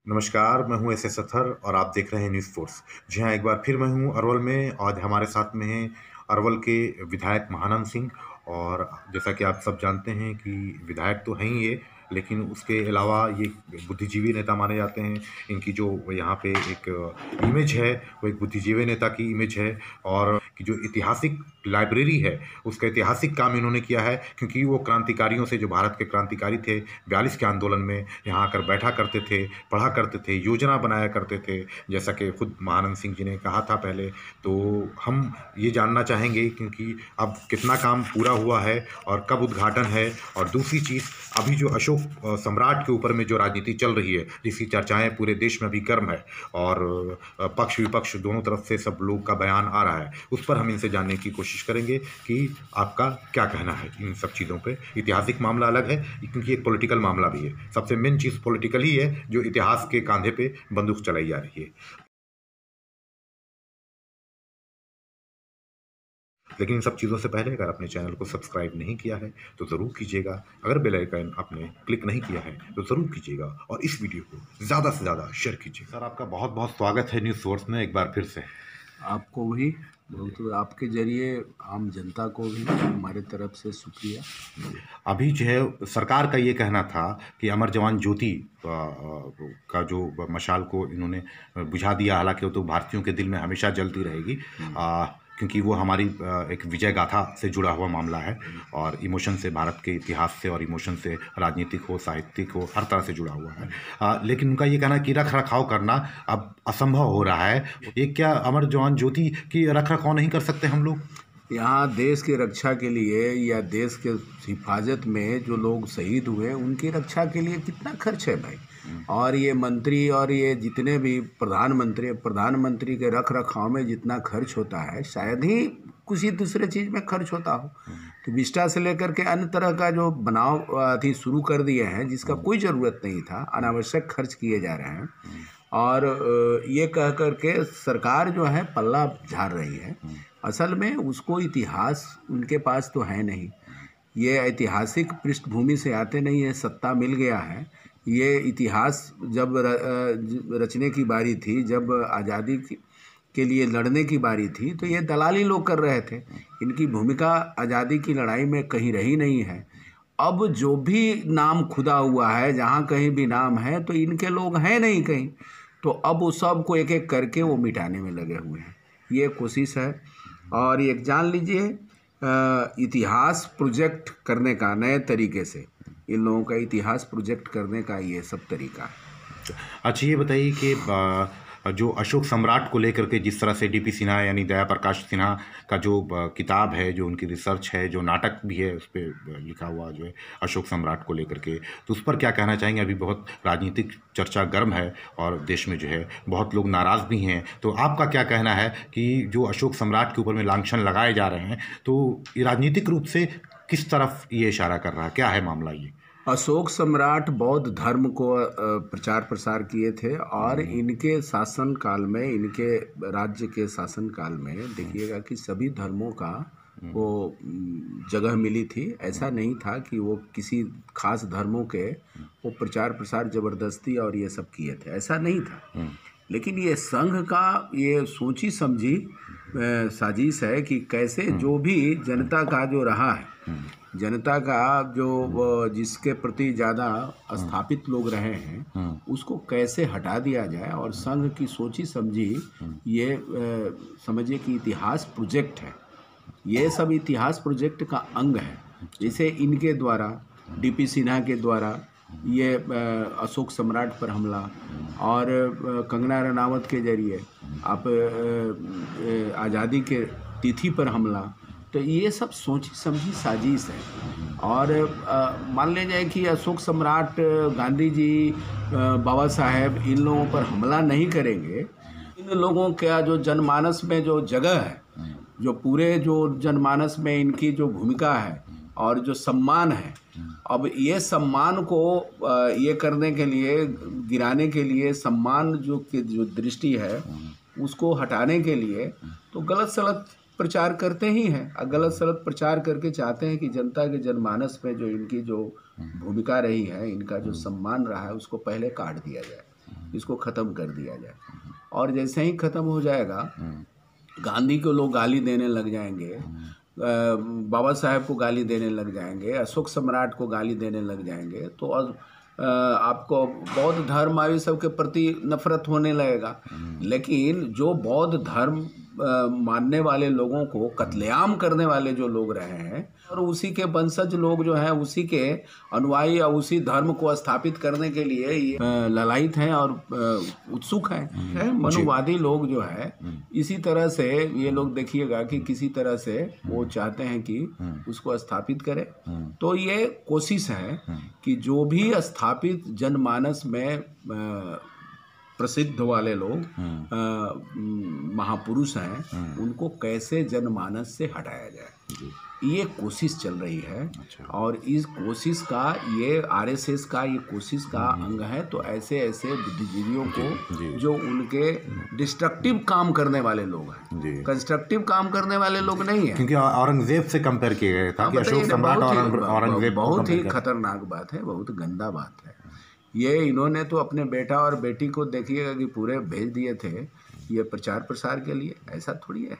नमस्कार, मैं हूँ एस सत्थर और आप देख रहे हैं न्यूज़ फोर्स। जी हाँ, एक बार फिर मैं हूँ अरवल में। आज हमारे साथ में हैं अरवल के विधायक महानंद सिंह। और जैसा कि आप सब जानते हैं कि विधायक तो हैं ही ये, लेकिन उसके अलावा ये बुद्धिजीवी नेता माने जाते हैं। इनकी जो यहाँ पे एक इमेज है, वो एक बुद्धिजीवी नेता की इमेज है। और कि जो ऐतिहासिक लाइब्रेरी है, उसका ऐतिहासिक काम इन्होंने किया है, क्योंकि वो क्रांतिकारियों से, जो भारत के क्रांतिकारी थे 42 के आंदोलन में यहाँ आकर बैठा करते थे, पढ़ा करते थे, योजना बनाया करते थे, जैसा कि खुद महानंद सिंह जी ने कहा था पहले। तो हम ये जानना चाहेंगे क्योंकि अब कितना काम पूरा हुआ है और कब उद्घाटन है। और दूसरी चीज़, अभी जो अशोक सम्राट के ऊपर में जो राजनीति चल रही है, जिसकी चर्चाएं पूरे देश में अभी गर्म है, और पक्ष विपक्ष दोनों तरफ से सब लोग का बयान आ रहा है, उस पर हम इनसे जानने की कोशिश करेंगे कि आपका क्या कहना है इन सब चीज़ों पे। ऐतिहासिक मामला अलग है, क्योंकि एक पॉलिटिकल मामला भी है। सबसे मेन चीज़ पॉलिटिकल ही है, जो इतिहास के कांधे पे बंदूक चलाई जा रही है। लेकिन इन सब चीज़ों से पहले अगर आपने चैनल को सब्सक्राइब नहीं किया है तो ज़रूर कीजिएगा। अगर बेल आइकन आपने क्लिक नहीं किया है तो ज़रूर कीजिएगा, और इस वीडियो को ज़्यादा से ज़्यादा शेयर कीजिए। सर, आपका बहुत बहुत स्वागत है न्यूज़ सोर्स में एक बार फिर से। आपको भी बहुत, आपके जरिए आम जनता को भी हमारे तरफ से शुक्रिया। अभी जो है सरकार का ये कहना था कि अमर जवान ज्योति का जो मशाल को इन्होंने बुझा दिया, हालांकि वो तो भारतीयों के दिल में हमेशा जलती रहेगी, क्योंकि वो हमारी एक विजय गाथा से जुड़ा हुआ मामला है, और इमोशन से, भारत के इतिहास से और इमोशन से, राजनीतिक हो, साहित्यिक हो, हर तरह से जुड़ा हुआ है। लेकिन उनका ये कहना कि रख रखाव करना अब असंभव हो रहा है। ये क्या अमर जवान ज्योति की रख रखाव नहीं कर सकते हम लोग? यहाँ देश की रक्षा के लिए या देश के हिफाजत में जो लोग शहीद हुए, उनकी रक्षा के लिए कितना खर्च है भाई। और ये मंत्री और ये जितने भी प्रधानमंत्री के रख रखाव में जितना खर्च होता है, शायद ही किसी दूसरे चीज़ में खर्च होता हो। तो विस्टा से लेकर के अन्य तरह का जो बनाव अथी शुरू कर दिए हैं, जिसका कोई ज़रूरत नहीं था, अनावश्यक खर्च किए जा रहे हैं। और ये कह कर के सरकार जो है पल्ला झाड़ रही है। असल में उसको इतिहास उनके पास तो है नहीं, ये ऐतिहासिक पृष्ठभूमि से आते नहीं है, सत्ता मिल गया है। ये इतिहास जब रचने की बारी थी, जब आज़ादी के लिए लड़ने की बारी थी, तो ये दलाली लोग कर रहे थे। इनकी भूमिका आज़ादी की लड़ाई में कहीं रही नहीं है। अब जो भी नाम खुदा हुआ है, जहाँ कहीं भी नाम है, तो इनके लोग हैं नहीं कहीं। तो अब वो सब को एक एक करके वो मिटाने में लगे हुए हैं, ये कोशिश है। और ये जान लीजिए, इतिहास प्रोजेक्ट करने का नए तरीके से, इन लोगों का इतिहास प्रोजेक्ट करने का ये सब तरीका है। अच्छा, ये बताइए कि जो अशोक सम्राट को लेकर के जिस तरह से डीपी सिन्हा यानी दया प्रकाश सिन्हा का जो किताब है, जो उनकी रिसर्च है, जो नाटक भी है उस पर लिखा हुआ जो है अशोक सम्राट को लेकर के, तो उस पर क्या कहना चाहेंगे? अभी बहुत राजनीतिक चर्चा गर्म है और देश में जो है बहुत लोग नाराज़ भी हैं। तो आपका क्या कहना है कि जो अशोक सम्राट के ऊपर में लांछन लगाए जा रहे हैं, तो राजनीतिक रूप से किस तरफ ये इशारा कर रहा है? क्या है मामला ये? अशोक सम्राट बौद्ध धर्म को प्रचार प्रसार किए थे, और इनके शासन काल में, इनके राज्य के शासन काल में देखिएगा कि सभी धर्मों का वो जगह मिली थी। ऐसा नहीं था कि वो किसी खास धर्मों के वो प्रचार प्रसार जबरदस्ती और ये सब किए थे, ऐसा नहीं था। लेकिन ये संघ का ये सोची समझी साजिश है कि कैसे जो भी जनता का जो रहा है, जनता का जो जिसके प्रति ज़्यादा स्थापित लोग रहे हैं, उसको कैसे हटा दिया जाए। और संघ की सोची समझी ये समझिए कि इतिहास प्रोजेक्ट है। ये सब इतिहास प्रोजेक्ट का अंग है। जैसे इनके द्वारा, डीपी सिन्हा के द्वारा ये अशोक सम्राट पर हमला, और कंगना रनावत के जरिए आप आज़ादी के तिथि पर हमला, तो ये सब सोची समझी साजिश है। और मान ले जाए कि अशोक सम्राट, गांधी जी, बाबा साहेब, इन लोगों पर हमला नहीं करेंगे, इन लोगों का जो जनमानस में जो जगह है, जो पूरे जो जनमानस में इनकी जो भूमिका है और जो सम्मान है, अब ये सम्मान को ये करने के लिए, गिराने के लिए, सम्मान जो दृष्टि है उसको हटाने के लिए तो गलत सलत प्रचार करते ही हैं। गलत सलत प्रचार करके चाहते हैं कि जनता के जनमानस में जो इनकी जो भूमिका रही है, इनका जो सम्मान रहा है, उसको पहले काट दिया जाए। इसको ख़त्म कर दिया जाए। और जैसे ही ख़त्म हो जाएगा, गांधी को लोग गाली देने लग जाएंगे, बाबा साहेब को गाली देने लग जाएंगे, अशोक सम्राट को गाली देने लग जाएंगे, तो आपको बौद्ध धर्म आदि सब के प्रति नफरत होने लगेगा। लेकिन जो बौद्ध धर्म मानने वाले लोगों को कत्लेआम करने वाले जो लोग रहे हैं, और उसी के वंशज लोग जो हैं, उसी के अनुयायी या उसी धर्म को स्थापित करने के लिए ये ललायित हैं और उत्सुक हैं। मनुवादी लोग जो है, इसी तरह से ये लोग देखिएगा कि किसी तरह से वो चाहते हैं कि उसको स्थापित करें। तो ये कोशिश है कि जो भी स्थापित जनमानस में प्रसिद्ध वाले लोग महापुरुष हैं, उनको कैसे जनमानस से हटाया जाए, ये कोशिश चल रही है। अच्छा। और इस कोशिश का, ये आरएसएस का ये कोशिश का अंग है। तो ऐसे ऐसे बुद्धिजीवियों को जो उनके डिस्ट्रक्टिव काम करने वाले लोग हैं, कंस्ट्रक्टिव काम करने वाले लोग नहीं है। क्योंकि औरंगजेब से कंपेयर किया गया था कि अशोक सम्राट और औरंगजेब, बहुत ही खतरनाक बात है, बहुत गंदा बात है। ये इन्होंने तो अपने बेटा और बेटी को देखिएगा कि पूरे भेज दिए थे ये प्रचार प्रसार के लिए, ऐसा थोड़ी है,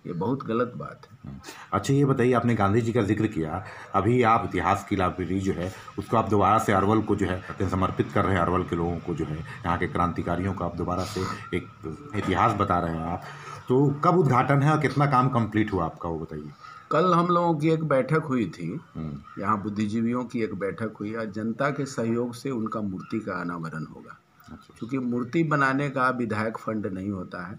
ये बहुत गलत बात है। अच्छा, ये बताइए, आपने गांधी जी का जिक्र किया, अभी आप इतिहास की लाइब्रेरी जो है उसको आप दोबारा से अरवल को जो है समर्पित कर रहे हैं, अरवल के लोगों को जो है, यहाँ के क्रांतिकारियों का आप दोबारा से एक इतिहास बता रहे हैं आप। तो कब उद्घाटन है और कितना काम कंप्लीट हुआ आपका, वो बताइए। कल हम लोगों की एक बैठक हुई थी, यहाँ बुद्धिजीवियों की एक बैठक हुई और जनता के सहयोग से उनका मूर्ति का अनावरण होगा। क्योंकि मूर्ति बनाने का विधायक फंड नहीं होता है।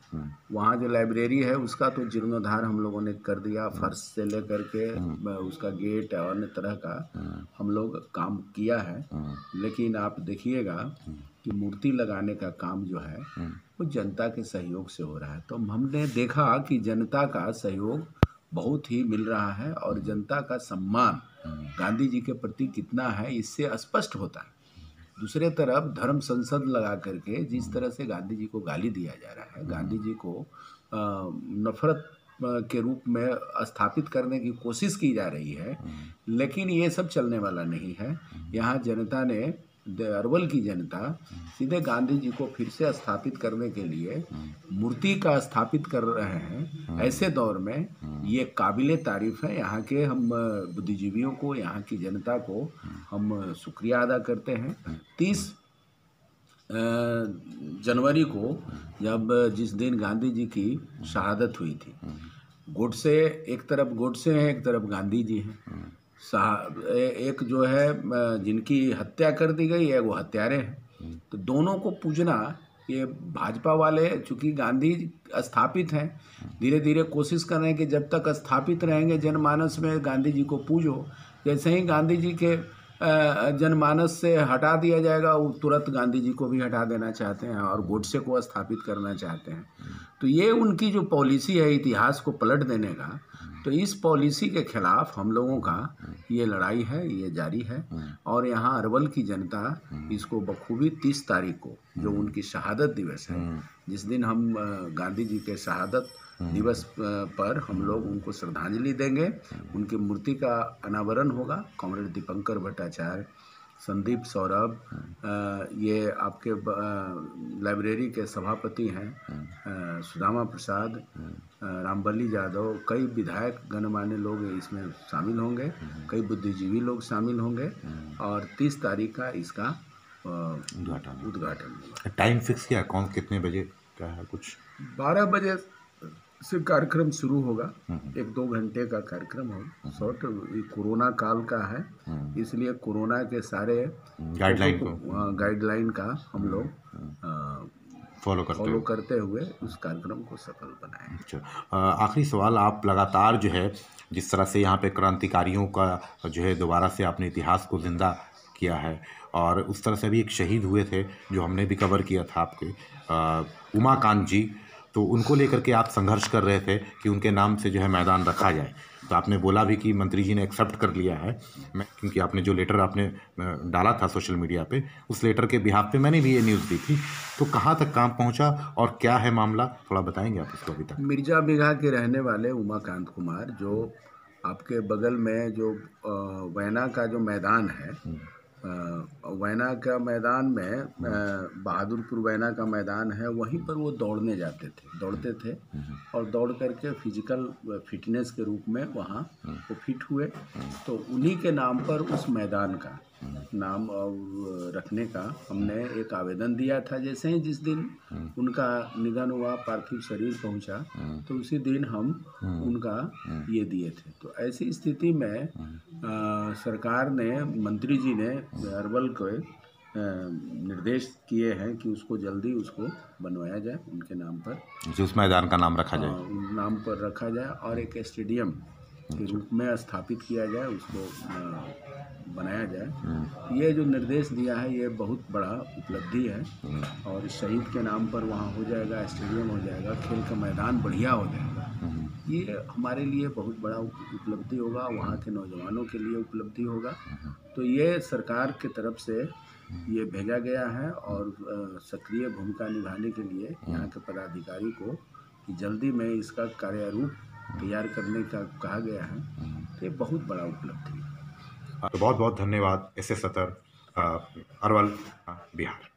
वहाँ जो लाइब्रेरी है उसका तो जीर्णोद्धार हम लोगों ने कर दिया, फर्श से लेकर के उसका गेट और अन्य तरह का हम लोग काम किया है। लेकिन आप देखिएगा कि मूर्ति लगाने का काम जो है वो जनता के सहयोग से हो रहा है। तो हमने देखा कि जनता का सहयोग बहुत ही मिल रहा है और जनता का सम्मान गांधी जी के प्रति कितना है इससे स्पष्ट होता है। दूसरे तरफ धर्म संसद लगा करके जिस तरह से गांधी जी को गाली दिया जा रहा है, गांधी जी को नफरत के रूप में स्थापित करने की कोशिश की जा रही है, लेकिन ये सब चलने वाला नहीं है। यहाँ जनता ने, अरवल की जनता सीधे गांधी जी को फिर से स्थापित करने के लिए मूर्ति का स्थापित कर रहे हैं। ऐसे दौर में ये काबिले तारीफ है। यहाँ के हम बुद्धिजीवियों को, यहाँ की जनता को हम शुक्रिया अदा करते हैं। 30 जनवरी को जब जिस दिन गांधी जी की शहादत हुई थी, गोडसे एक तरफ गोडसे हैं, एक तरफ गांधी जी हैं। एक जो है जिनकी हत्या कर दी गई है वो हत्यारे हैं। तो दोनों को पूजना, ये भाजपा वाले चूँकि गांधी स्थापित हैं, धीरे धीरे कोशिश कर रहे हैं कि जब तक स्थापित रहेंगे जनमानस में गांधी जी को पूजो। जैसे ही गांधी जी के जनमानस से हटा दिया जाएगा, वो तुरंत गांधी जी को भी हटा देना चाहते हैं और गोडसे को स्थापित करना चाहते हैं। तो ये उनकी जो पॉलिसी है इतिहास को पलट देने का, तो इस पॉलिसी के खिलाफ हम लोगों का ये लड़ाई है, ये जारी है। और यहाँ अरवल की जनता इसको बखूबी 30 तारीख को जो उनकी शहादत दिवस है, जिस दिन हम गांधी जी के शहादत दिवस पर हम लोग उनको श्रद्धांजलि देंगे, उनकी मूर्ति का अनावरण होगा। कॉमरेड दीपंकर भट्टाचार्य, संदीप सौरभ, ये आपके लाइब्रेरी के सभापति हैं, सुदामा प्रसाद, रामबली यादव, कई विधायक गणमान्य लोग इसमें शामिल होंगे, कई बुद्धिजीवी लोग शामिल होंगे और 30 तारीख का इसका उद्घाटन होगा। टाइम फिक्स किया, कौन कितने बजे का है? कुछ 12 बजे से कार्यक्रम शुरू होगा, 1-2 घंटे का कार्यक्रम होगा। शॉर्ट कोरोना काल का है, इसलिए कोरोना के सारे गाइडलाइन का हम लोग फॉलो करते हुए उस कार्यक्रम को सफल बनाएं। अच्छा, आखिरी सवाल, आप लगातार जो है जिस तरह से यहाँ पे क्रांतिकारियों का जो है दोबारा से आपने इतिहास को जिंदा किया है, और उस तरह से भी एक शहीद हुए थे जो हमने भी कवर किया था आपके, उमाकांत जी, तो उनको लेकर के आप संघर्ष कर रहे थे कि उनके नाम से जो है मैदान रखा जाए। तो आपने बोला भी कि मंत्री जी ने एक्सेप्ट कर लिया है, क्योंकि आपने जो लेटर आपने डाला था सोशल मीडिया पे, उस लेटर के बिहाफ पे मैंने भी ये न्यूज़ दी थी। तो कहाँ तक काम पहुँचा और क्या है मामला, थोड़ा बताएंगे आप इसको? अभी तक मिर्जा बिघा के रहने वाले उमाकांत कुमार, जो आपके बगल में जो वैना का जो मैदान है, वैना का मैदान में बहादुरपुर वैना का मैदान है, वहीं पर वो दौड़ने दौड़ते थे और दौड़ करके फिजिकल फिटनेस के रूप में वहाँ वो फिट हुए। तो उन्हीं के नाम पर उस मैदान का नाम और रखने का हमने एक आवेदन दिया था। जैसे ही जिस दिन उनका निधन हुआ, पार्थिव शरीर पहुंचा, तो उसी दिन हम उनका ये दिए थे। तो ऐसी स्थिति में सरकार ने, मंत्री जी ने अरवल को निर्देश किए हैं कि उसको जल्दी उसको बनवाया जाए उनके नाम पर, जिस मैदान का नाम रखा जाए, उन नाम पर रखा जाए और एक स्टेडियम के रूप में स्थापित किया जाए, उसको बनाया जाए। ये जो निर्देश दिया है ये बहुत बड़ा उपलब्धि है और शहीद के नाम पर वहाँ हो जाएगा, स्टेडियम हो जाएगा, खेल का मैदान बढ़िया हो जाएगा। ये हमारे लिए बहुत बड़ा उपलब्धि होगा, वहाँ के नौजवानों के लिए उपलब्धि होगा। तो ये सरकार की तरफ से ये भेजा गया है और सक्रिय भूमिका निभाने के लिए यहाँ के पदाधिकारी को कि जल्दी में इसका कार्यरूप तैयार करने का कहा गया है। तो ये बहुत बड़ा उपलब्धि है। तो बहुत बहुत धन्यवाद। SS सत्तर, अरवल, बिहार।